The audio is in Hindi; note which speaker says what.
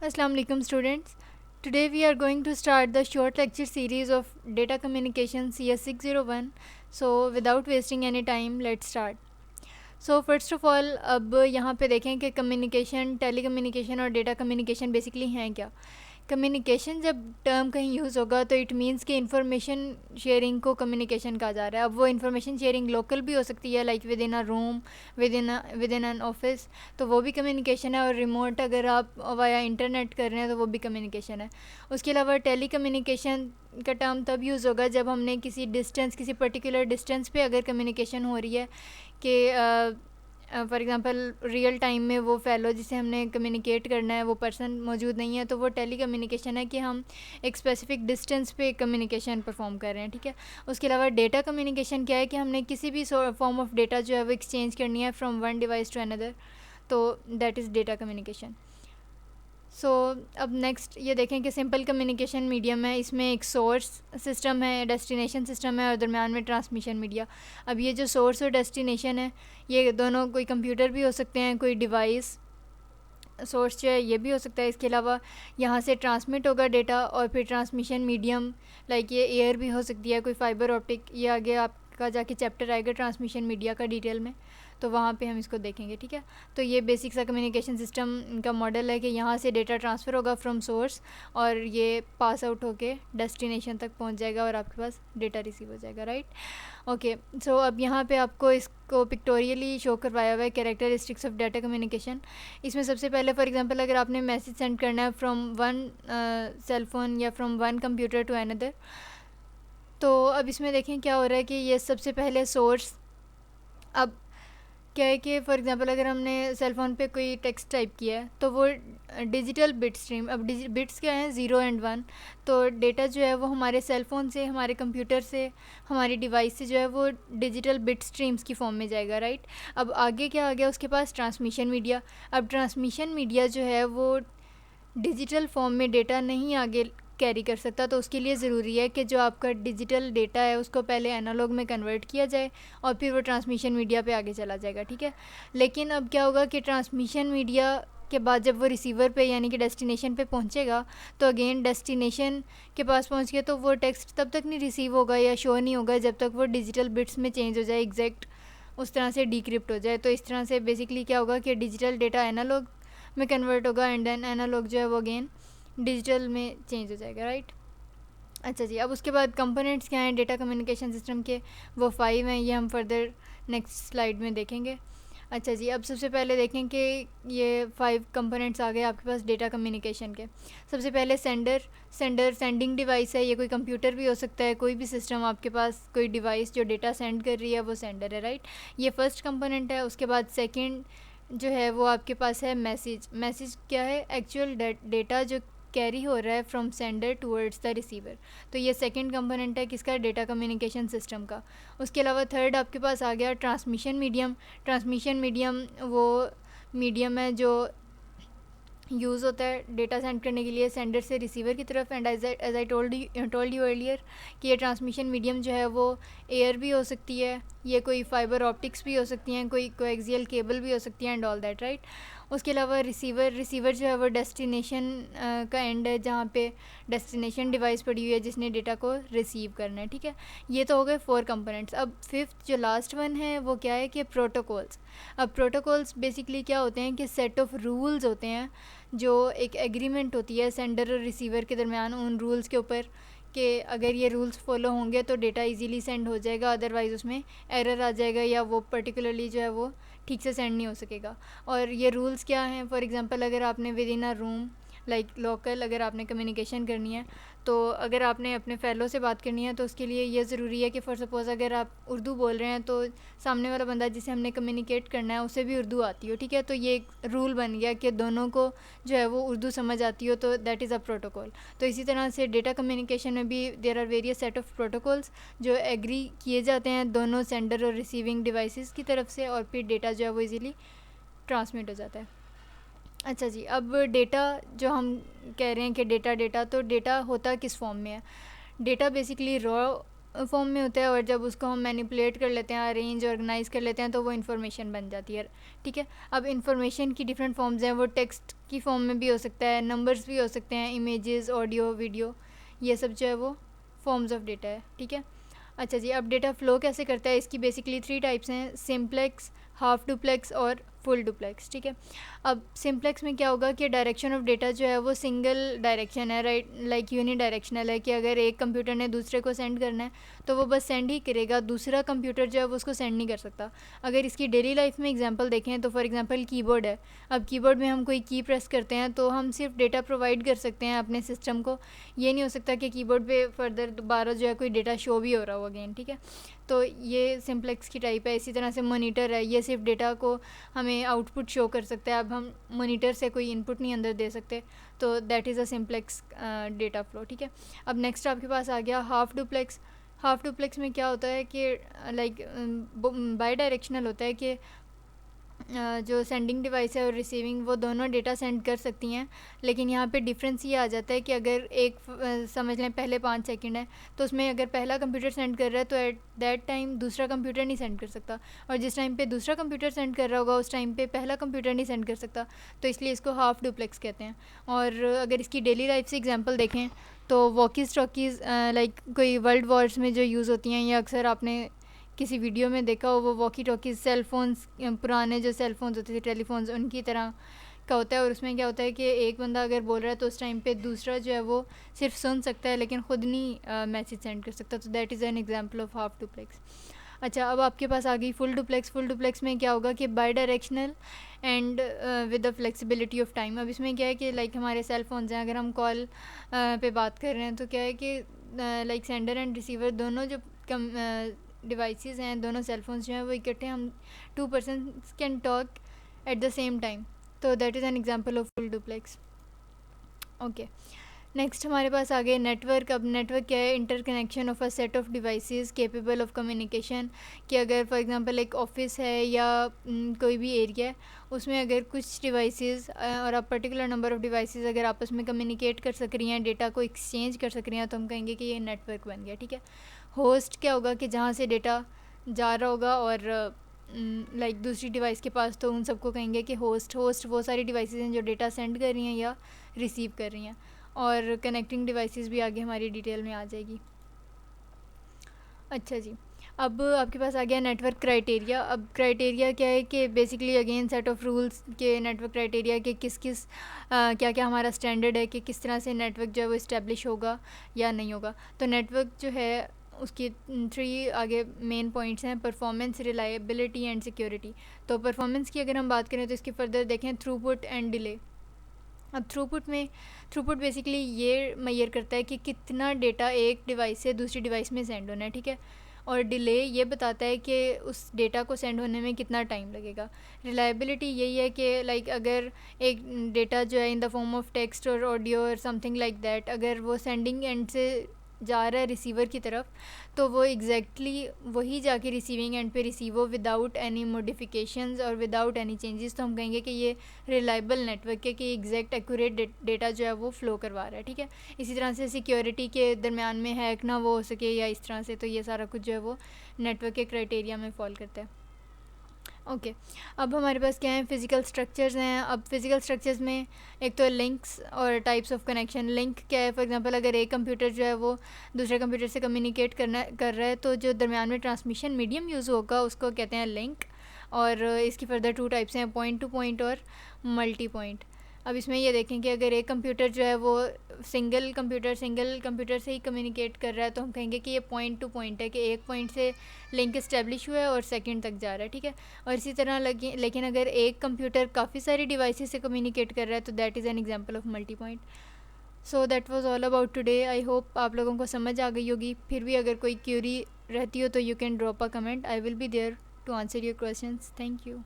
Speaker 1: Assalamu alaikum students. Today we are going to start the short lecture series of Data Communication CS601. So without wasting any time, let's start. So first of all अब यहाँ पे देखें कि कम्युनिकेशन, टेली कम्युनिकेशन और डेटा कम्युनिकेशन बेसिकली हैं क्या. कम्युनिकेशन जब टर्म कहीं यूज़ होगा तो इट मीन्स कि इंफॉर्मेशन शेयरिंग को कम्युनिकेशन कहा जा रहा है. अब वो इंफॉर्मेशन शेयरिंग लोकल भी हो सकती है, like with in a room, with in an office, तो वो भी कम्युनिकेशन है. और रिमोट अगर आप वाया इंटरनेट कर रहे हैं तो वो भी कम्युनिकेशन है. उसके अलावा टेली कम्युनिकेशन का टर्म तब यूज़ होगा जब हमने किसी पर्टिकुलर डिस्टेंस पे अगर कम्युनिकेशन हो रही है कि फॉर एग्ज़ाम्पल रियल टाइम में वो फ़ेलो जिसे हमने कम्युनिकेट करना है वो पर्सन मौजूद नहीं है, तो वो टेली कम्युनिकेशन है कि हम एक स्पेसिफ़िक डिस्टेंस पे कम्युनिकेशन परफॉर्म कर रहे हैं. ठीक है. उसके अलावा डेटा कम्युनिकेशन क्या है कि हमने किसी भी फॉर्म ऑफ डेटा जो है वो एक्सचेंज करनी है from one device to another, तो that is data communication. So अब नेक्स्ट ये देखें कि सिंपल कम्युनिकेशन मीडियम है. इसमें एक सोर्स सिस्टम है, डेस्टिनेशन सिस्टम है और दरम्यान में ट्रांसमिशन मीडिया. अब ये जो सोर्स और डेस्टिनेशन है ये दोनों कोई कंप्यूटर भी हो सकते हैं, कोई डिवाइस सोर्स जो है ये भी हो सकता है. इसके अलावा यहाँ से ट्रांसमिट होगा डेटा और फिर ट्रांसमिशन मीडियम लाइक ये एयर भी हो सकती है, कोई फाइबर ऑप्टिक. ये आगे आपका जाके चैप्टर आएगा ट्रांसमिशन मीडिया का डिटेल में, तो वहाँ पे हम इसको देखेंगे. ठीक है. तो ये बेसिक सा कम्युनिकेशन सिस्टम का मॉडल है कि यहाँ से डेटा ट्रांसफ़र होगा फ्रॉम सोर्स और ये पास आउट होके डेस्टिनेशन तक पहुँच जाएगा और आपके पास डेटा रिसीव हो जाएगा. राइट. ओके. सो अब यहाँ पे आपको इसको पिक्टोरियली शो करवाया हुआ है कैरेक्टरिस्टिक्स ऑफ डाटा कम्युनिकेशन. इसमें सबसे पहले फॉर एग्जांपल अगर आपने मैसेज सेंड करना है फ्रॉम वन सेल फ़ोन या from one computer to another, तो अब इसमें देखें क्या हो रहा है कि ये सबसे पहले सोर्स. अब क्या है कि फॉर एग्जांपल अगर हमने सेल फ़ोन पे कोई टेक्स्ट टाइप किया है तो वो डिजिटल बिट स्ट्रीम, अब बिट्स क्या हैं 0 और 1, तो डेटा जो है वो हमारे सेल फ़ोन से, हमारे कंप्यूटर से, हमारी डिवाइस से जो है वो डिजिटल बिट स्ट्रीम्स की फॉर्म में जाएगा. राइट. अब आगे क्या आ गया उसके पास ट्रांसमिशन मीडिया. अब ट्रांसमिशन मीडिया जो है वो डिजिटल फॉर्म में डेटा नहीं आगे कैरी कर सकता, तो उसके लिए ज़रूरी है कि जो आपका डिजिटल डेटा है उसको पहले एनालॉग में कन्वर्ट किया जाए और फिर वो ट्रांसमिशन मीडिया पे आगे चला जाएगा. ठीक है. लेकिन अब क्या होगा कि ट्रांसमिशन मीडिया के बाद जब वो रिसीवर पे यानी कि डेस्टिनेशन पे पहुंचेगा तो अगेन डेस्टिनेशन के पास पहुंच के तो वो टेक्स्ट तब तक नहीं रिसीव होगा या शो नहीं होगा जब तक वो डिजिटल बिट्स में चेंज हो जाए, एग्जैक्ट उस तरह से डिक्रिप्ट हो जाए. तो इस तरह से बेसिकली क्या होगा कि डिजिटल डेटा एनालॉग में कन्वर्ट होगा एंड देन एनालॉग जो है वो अगेन डिजिटल में चेंज हो जाएगा. राइट. अच्छा जी. अब उसके बाद कंपोनेंट्स क्या हैं डेटा कम्युनिकेशन सिस्टम के, वो 5 हैं. ये हम फर्दर नेक्स्ट स्लाइड में देखेंगे. अच्छा जी. अब सबसे पहले देखें कि ये 5 कंपोनेंट्स आ गए आपके पास डेटा कम्युनिकेशन के. सबसे पहले सेंडर सेंडिंग डिवाइस है. ये कोई कंप्यूटर भी हो सकता है, कोई भी सिस्टम आपके पास, कोई डिवाइस जो डेटा सेंड कर रही है वो सेंडर है. राइट. ये फर्स्ट कंपोनेंट है. उसके बाद सेकेंड जो है वो आपके पास है मैसेज क्या है, एक्चुअल डेटा जो कैरी हो रहा है from sender towards the receiver. तो ये सेकंड कंपोनेंट है किसका, डेटा कम्युनिकेशन सिस्टम का. उसके अलावा थर्ड आपके पास आ गया ट्रांसमिशन मीडियम. वो मीडियम है जो यूज़ होता है डेटा सेंड करने के लिए सेंडर से रिसीवर की तरफ. And as I told you earlier कि ये ट्रांसमिशन मीडियम जो है वो एयर भी हो सकती है, ये कोई फाइबर ऑप्टिक्स भी हो सकती हैं, कोई कोएक्सियल केबल भी हो सकती है एंड ऑल दैट. राइट. उसके अलावा रिसीवर जो है वो डेस्टिनेशन का एंड है जहाँ पे डेस्टिनेशन डिवाइस पड़ी हुई है जिसने डेटा को रिसीव करना है. ठीक है. ये तो हो गए 4 कंपोनेंट्स. अब फिफ्थ जो लास्ट वन है वो क्या है कि प्रोटोकॉल्स. अब प्रोटोकॉल्स बेसिकली क्या होते हैं कि सेट ऑफ रूल्स होते हैं जो एक एग्रीमेंट होती है सेंडर और रिसीवर के दरमियान उन रूल्स के ऊपर कि अगर ये रूल्स फॉलो होंगे तो डेटा इजीली सेंड हो जाएगा, अदरवाइज़ उसमें एरर आ जाएगा या वो पर्टिकुलरली जो है वो ठीक से सेंड नहीं हो सकेगा. और ये रूल्स क्या हैं, फॉर एग्जांपल अगर आपने with in a room like local अगर आपने कम्युनिकेशन करनी है, तो अगर आपने अपने फ़ेलो से बात करनी है तो उसके लिए ये ज़रूरी है कि फॉर सपोज़ अगर आप उर्दू बोल रहे हैं तो सामने वाला बंदा जिसे हमने कम्युनिकेट करना है उसे भी उर्दू आती हो. ठीक है. तो ये एक रूल बन गया कि दोनों को जो है वो उर्दू समझ आती हो, तो दैट इज़ अ प्रोटोकॉल. तो इसी तरह से डेटा कम्युनिकेशन में भी there are various set of protocols जो एग्री किए जाते हैं दोनों सेंडर और रिसीविंग डिवाइसेस की तरफ से और फिर डेटा जो है वो इजीली ट्रांसमिट हो जाता है. अच्छा जी. अब डेटा जो हम कह रहे हैं कि डेटा तो डेटा होता किस फॉर्म में है. डेटा बेसिकली फॉर्म में होता है, और जब उसको हम मैनिपुलेट कर लेते हैं, अरेंज ऑर्गेनाइज कर लेते हैं, तो वो इन्फॉर्मेशन बन जाती है, ठीक है। अब इन्फॉर्मेशन की डिफरेंट फॉर्म्स हैं, वो टेक्स्ट की फॉर्म में भी हो सकता है, नंबर्स भी हो सकते हैं, इमेजेस, ऑडियो, वीडियो, ये सब जो है वो फॉर्म्स ऑफ डेटा है, ठीक है। अच्छा जी, अब डेटा फ्लो कैसे करता है, इसकी बेसिकली 3 टाइप्स हैं, सिंप्लेक्स, हाफ डुप्लेक्स और फुल डुप्लेक्स, ठीक है। अब सिंप्लेक्स में क्या होगा कि डायरेक्शन ऑफ डेटा जो है वो सिंगल डायरेक्शन है, राइट, लाइक यूनी डायरेक्शनल है, कि अगर एक कंप्यूटर ने दूसरे को सेंड करना है तो वो बस सेंड ही करेगा, दूसरा कंप्यूटर जो है वो उसको सेंड नहीं कर सकता। अगर इसकी डेली लाइफ में एग्जांपल देखें तो फॉर एग्जांपल कीबोर्ड है, अब कीबोर्ड में हम कोई की प्रेस करते हैं तो हम सिर्फ डेटा प्रोवाइड कर सकते हैं अपने सिस्टम को, ये नहीं हो सकता कि कीबोर्ड पे फर्दर दोबारा जो है कोई डेटा शो भी हो रहा हो अगेन, ठीक है। तो ये सिंप्लेक्स की टाइप है। इसी तरह से मॉनिटर है, ये सिर्फ डेटा को हमें आउटपुट शो कर सकता है, अब हम मॉनिटर से कोई इनपुट नहीं अंदर दे सकते, तो that is a simplex data flow, ठीक है। अब नेक्स्ट आपके पास आ गया हाफ डुप्लेक्स। हाफ डुप्लेक्स में क्या होता है कि लाइक बाई डायरेक्शनल होता है कि जो सेंडिंग डिवाइस है और रिसीविंग, वो दोनों डेटा सेंड कर सकती हैं, लेकिन यहाँ पे डिफरेंस ये आ जाता है कि अगर एक समझ लें पहले 5 सेकंड है, तो उसमें अगर पहला कंप्यूटर सेंड कर रहा है तो एट दैट टाइम दूसरा कंप्यूटर नहीं सेंड कर सकता, और जिस टाइम पे दूसरा कंप्यूटर सेंड कर रहा होगा उस टाइम पे पहला कंप्यूटर नहीं सेंड कर सकता, तो इसलिए इसको हाफ डुप्लेक्स कहते हैं। और अगर इसकी डेली लाइफ से एग्जाम्पल देखें तो वॉकीज़ टॉकीज़, लाइक कोई वर्ल्ड वॉर्स में जो यूज़ होती हैं, या अक्सर आपने किसी वीडियो में देखा हो, वो वॉकी टॉकीज़ सेल फोन्स, पुराने जो सेल फोन्स होते थे, टेलीफोन्स, उनकी तरह का होता है। और उसमें क्या होता है कि एक बंदा अगर बोल रहा है तो उस टाइम पे दूसरा जो है वो सिर्फ सुन सकता है, लेकिन ख़ुद नहीं मैसेज सेंड कर सकता, तो that is an example of half duplex. अच्छा, अब आपके पास आ गई फुल डुप्लेक्स। फुल डुप्लेक्स में क्या होगा कि by directional and with the flexibility of time. अब इसमें क्या है कि लाइक हमारे सेल फोन्स हैं, अगर हम कॉल पे बात कर रहे हैं तो क्या है कि लाइक सेंडर एंड रिसीवर दोनों जो डिवाइसेस हैं, दोनों सेल फोन्स जो हैं वो इकट्ठे, हम 2 persons can talk at the same time, तो that is an example of full duplex. Okay, next हमारे पास आ गए नेटवर्क। अब नेटवर्क क्या है, interconnection of a set of devices capable of communication, कि अगर फॉर एग्जांपल एक ऑफिस है या कोई भी एरिया है, उसमें अगर कुछ डिवाइसेस और a particular number of devices अगर आपस में कम्युनिकेट कर सक रही हैं, डेटा को एक्सचेंज कर सक रही हैं, तो हम कहेंगे कि ये नेटवर्क बन गया, ठीक है। होस्ट क्या होगा कि जहाँ से डेटा जा रहा होगा और लाइक दूसरी डिवाइस के पास, तो उन सबको कहेंगे कि होस्ट। होस्ट वो सारी डिवाइसेस हैं जो डेटा सेंड कर रही हैं या रिसीव कर रही हैं। और कनेक्टिंग डिवाइसेस भी आगे हमारी डिटेल में आ जाएगी। अच्छा जी, अब आपके पास आ गया नेटवर्क क्राइटेरिया। अब क्राइटेरिया क्या है कि basically again set of rules के नेटवर्क क्राइटेरिया के किस किस क्या क्या हमारा स्टैंडर्ड है कि किस तरह से नेटवर्क जो है वो इस्टेब्लिश होगा या नहीं होगा। तो नेटवर्क जो है उसकी 3 आगे मेन पॉइंट्स हैं, परफॉर्मेंस, रिलायबिलिटी एंड सिक्योरिटी। तो परफॉर्मेंस की अगर हम बात करें तो इसके फर्दर देखें थ्रूपुट एंड डिले। अब थ्रूपुट बेसिकली ये मेजर करता है कि कितना डेटा एक डिवाइस से दूसरी डिवाइस में सेंड होना है, ठीक है। और डिले ये बताता है कि उस डेटा को सेंड होने में कितना टाइम लगेगा। रिलायबिलिटी यही है कि लाइक अगर एक डेटा जो है in the form of text और ऑडियो और समथिंग लाइक दैट, अगर वो सेंडिंग एंड से जा रहा है रिसीवर की तरफ, तो वो एग्जैक्टली वही जाके रिसीविंग एंड पे रिसीव हो विदाउट एनी मॉडिफिकेशंस और विदाउट एनी चेंजेस, तो हम कहेंगे कि ये रिलायबल नेटवर्क है कि एग्जैक्ट एक्यूरेट डेटा जो है वो फ्लो करवा रहा है, ठीक है। इसी तरह से सिक्योरिटी के दरमियान में हैक ना वो हो सके या इस तरह से, तो ये सारा कुछ जो है वो नेटवर्क के क्राइटेरिया में फॉल करता है। ओके, अब हमारे पास क्या है, फ़िज़िकल स्ट्रक्चर्स हैं। अब फिज़िकल स्ट्रक्चर्स में एक तो लिंक्स और टाइप्स ऑफ कनेक्शन। लिंक क्या है, फॉर एग्जांपल अगर एक कंप्यूटर जो है वो दूसरे कंप्यूटर से कम्युनिकेट कर रहा है, तो जो दरमियान में ट्रांसमिशन मीडियम यूज़ होगा उसको कहते हैं लिंक। और इसकी फर्दर 2 टाइप्स हैं, पॉइंट टू पॉइंट और मल्टी पॉइंट। अब इसमें ये देखें कि अगर एक कंप्यूटर जो है वो सिंगल कंप्यूटर से ही कम्युनिकेट कर रहा है, तो हम कहेंगे कि ये पॉइंट टू पॉइंट है, कि एक पॉइंट से लिंक इस्टेब्लिश हुआ है और सेकंड तक जा रहा है, ठीक है। और इसी तरह लेकिन अगर एक कंप्यूटर काफ़ी सारी डिवाइसेस से कम्युनिकेट कर रहा है, तो that is an example of multi point. So that was all about today. I hope आप लोगों को समझ आ गई होगी। फिर भी अगर कोई क्यूरी रहती हो तो you can drop a comment, I will be there to answer your questions. Thank you.